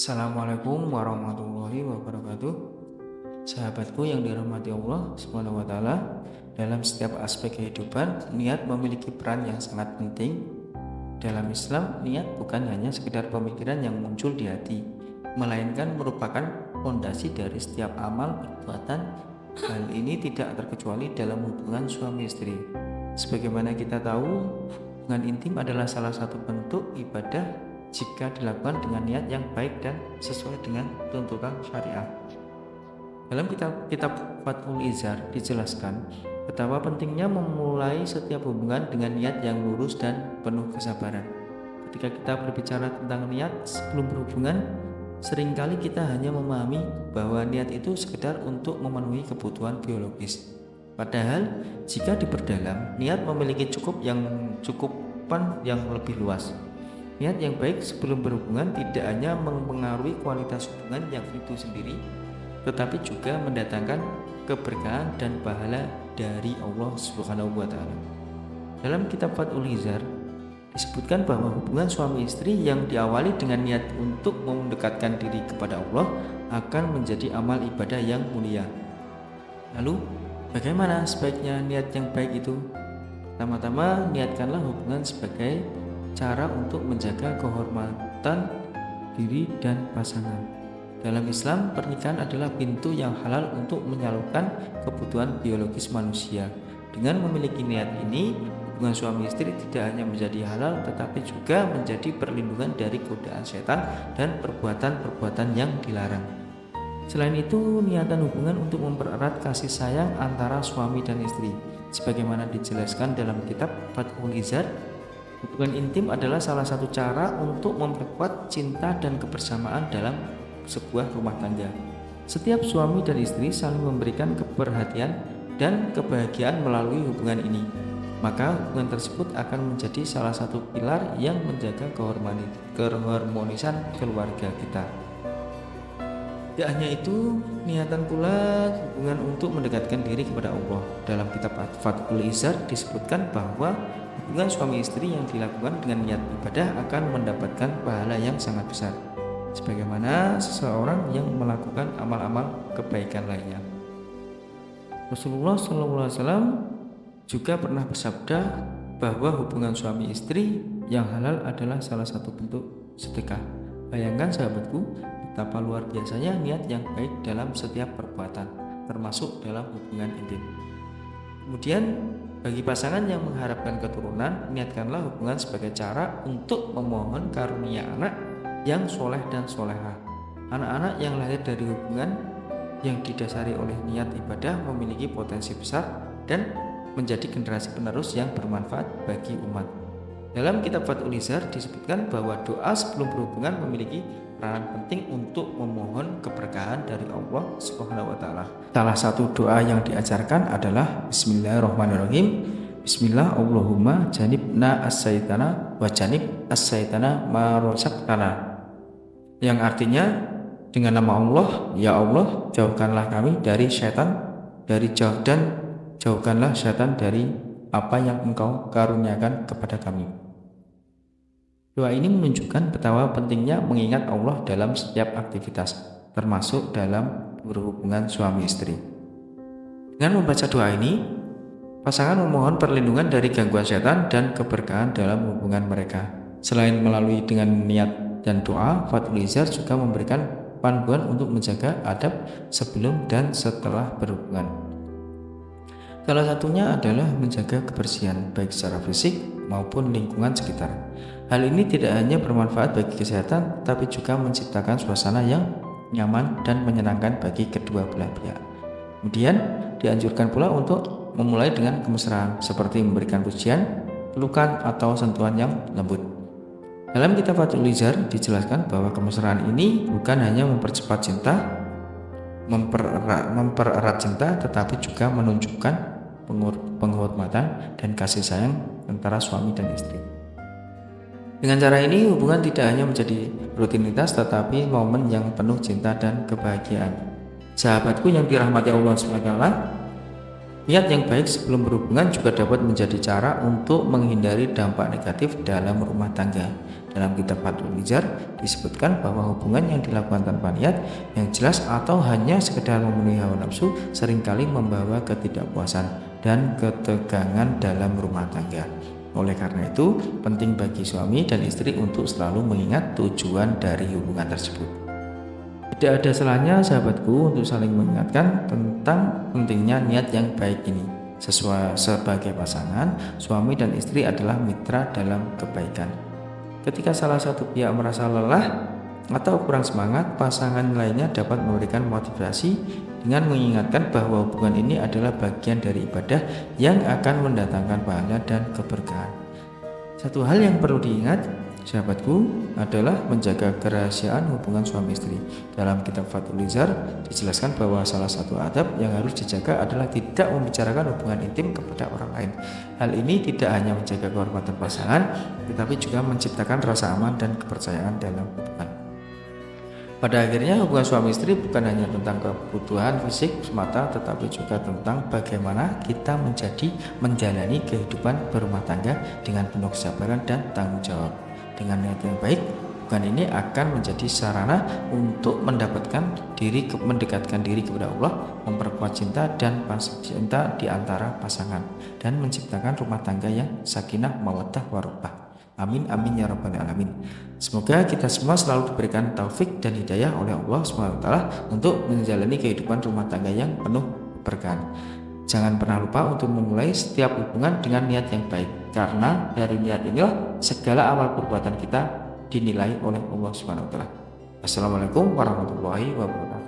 Assalamualaikum warahmatullahi wabarakatuh. Sahabatku yang dirahmati Allah Subhanahu wa taala, dalam setiap aspek kehidupan, niat memiliki peran yang sangat penting. Dalam Islam, niat bukan hanya sekedar pemikiran yang muncul di hati, melainkan merupakan fondasi dari setiap amal perbuatan. Hal ini tidak terkecuali dalam hubungan suami istri. Sebagaimana kita tahu, hubungan intim adalah salah satu bentuk ibadah jika dilakukan dengan niat yang baik dan sesuai dengan tuntutan syariat. Dalam kitab Fathul Izar dijelaskan betapa pentingnya memulai setiap hubungan dengan niat yang lurus dan penuh kesabaran. Ketika kita berbicara tentang niat sebelum berhubungan, seringkali kita hanya memahami bahwa niat itu sekedar untuk memenuhi kebutuhan biologis. Padahal jika diperdalam, niat memiliki cukupan yang lebih luas. Niat yang baik sebelum berhubungan tidak hanya mempengaruhi kualitas hubungan yang itu sendiri, tetapi juga mendatangkan keberkahan dan pahala dari Allah Subhanahu wa taala. Dalam kitab Fathul Izar disebutkan bahwa hubungan suami istri yang diawali dengan niat untuk mendekatkan diri kepada Allah akan menjadi amal ibadah yang mulia. Lalu, bagaimana sebaiknya niat yang baik itu? Pertama-tama, niatkanlah hubungan sebagai cara untuk menjaga kehormatan diri dan pasangan. Dalam Islam, pernikahan adalah pintu yang halal untuk menyalurkan kebutuhan biologis manusia. Dengan memiliki niat ini, hubungan suami istri tidak hanya menjadi halal tetapi juga menjadi perlindungan dari godaan setan dan perbuatan-perbuatan yang dilarang. Selain itu, niatan hubungan untuk mempererat kasih sayang antara suami dan istri. Sebagaimana dijelaskan dalam kitab Fathul Izar, hubungan intim adalah salah satu cara untuk memperkuat cinta dan kebersamaan dalam sebuah rumah tangga. Setiap suami dan istri saling memberikan keperhatian dan kebahagiaan melalui hubungan ini. Maka hubungan tersebut akan menjadi salah satu pilar yang menjaga keharmonisan keluarga kita. Tidak hanya itu, niatan pula hubungan untuk mendekatkan diri kepada Allah. Dalam kitab Fathul Izar disebutkan bahwa hubungan suami istri yang dilakukan dengan niat ibadah akan mendapatkan pahala yang sangat besar, sebagaimana seseorang yang melakukan amal-amal kebaikan lainnya. Rasulullah SAW juga pernah bersabda bahwa hubungan suami istri yang halal adalah salah satu bentuk sedekah. Bayangkan sahabatku, betapa luar biasanya niat yang baik dalam setiap perbuatan, termasuk dalam hubungan intim. Kemudian, bagi pasangan yang mengharapkan keturunan, niatkanlah hubungan sebagai cara untuk memohon karunia anak yang soleh dan solehah. Anak-anak yang lahir dari hubungan yang didasari oleh niat ibadah memiliki potensi besar dan menjadi generasi penerus yang bermanfaat bagi umat. Dalam kitab Fathul Izar disebutkan bahwa doa sebelum berhubungan memiliki peranan penting untuk memohon keberkahan dari Allah Subhanahu wa taala. Salah satu doa yang diajarkan adalah Bismillahirrahmanirrahim. Bismillah Allahumma janibna as-syaitana wa janib as-syaitana ma razaqtana. Yang artinya, dengan nama Allah, ya Allah, jauhkanlah kami dari syaitan, jauhkanlah syaitan dari apa yang Engkau karuniakan kepada kami. Doa ini menunjukkan betapa pentingnya mengingat Allah dalam setiap aktivitas, termasuk dalam berhubungan suami istri. Dengan membaca doa ini, pasangan memohon perlindungan dari gangguan setan dan keberkahan dalam hubungan mereka. Selain melalui dengan niat dan doa, Fathul Izar juga memberikan panduan untuk menjaga adab sebelum dan setelah berhubungan. Salah satunya adalah menjaga kebersihan baik secara fisik maupun lingkungan sekitar. Hal ini tidak hanya bermanfaat bagi kesehatan, tapi juga menciptakan suasana yang nyaman dan menyenangkan bagi kedua belah pihak. Kemudian dianjurkan pula untuk memulai dengan kemesraan, seperti memberikan pujian, pelukan, atau sentuhan yang lembut. Dalam kitab Fathul Izar dijelaskan bahwa kemesraan ini bukan hanya mempercepat cinta, mempererat cinta, tetapi juga menunjukkan penghormatan dan kasih sayang antara suami dan istri. Dengan cara ini, hubungan tidak hanya menjadi rutinitas tetapi momen yang penuh cinta dan kebahagiaan. Sahabatku yang dirahmati Allah SWT, Niat yang baik sebelum berhubungan juga dapat menjadi cara untuk menghindari dampak negatif dalam rumah tangga. Dalam kitab Fathul Wizar disebutkan bahwa hubungan yang dilakukan tanpa niat yang jelas atau hanya sekedar memenuhi hawa nafsu seringkali membawa ketidakpuasan dan ketegangan dalam rumah tangga. Oleh karena itu, penting bagi suami dan istri untuk selalu mengingat tujuan dari hubungan tersebut. Tidak ada salahnya sahabatku untuk saling mengingatkan tentang pentingnya niat yang baik ini. Sebagai pasangan, suami dan istri adalah mitra dalam kebaikan. Ketika salah satu pihak merasa lelah atau kurang semangat, pasangan lainnya dapat memberikan motivasi dengan mengingatkan bahwa hubungan ini adalah bagian dari ibadah yang akan mendatangkan pahala dan keberkahan. Satu hal yang perlu diingat, sahabatku, adalah menjaga kerahasiaan hubungan suami istri. Dalam kitab Fathul Wizar dijelaskan bahwa salah satu adab yang harus dijaga adalah tidak membicarakan hubungan intim kepada orang lain. Hal ini tidak hanya menjaga kehormatan pasangan, tetapi juga menciptakan rasa aman dan kepercayaan dalam hubungan. Pada akhirnya hubungan suami istri bukan hanya tentang kebutuhan fisik semata, tetapi juga tentang bagaimana kita menjalani kehidupan berumah tangga dengan penuh kesabaran dan tanggung jawab. Dengan niat yang baik, hubungan ini akan menjadi sarana untuk mendekatkan diri kepada Allah, memperkuat cinta di antara pasangan, dan menciptakan rumah tangga yang sakinah, mawaddah, warahmah. Amin amin ya rabbal alamin. Semoga kita semua selalu diberikan taufik dan hidayah oleh Allah SWT untuk menjalani kehidupan rumah tangga yang penuh keberkahan. Jangan pernah lupa untuk memulai setiap hubungan dengan niat yang baik, karena dari niat inilah segala amal perbuatan kita dinilai oleh Allah SWT. Assalamualaikum warahmatullahi wabarakatuh.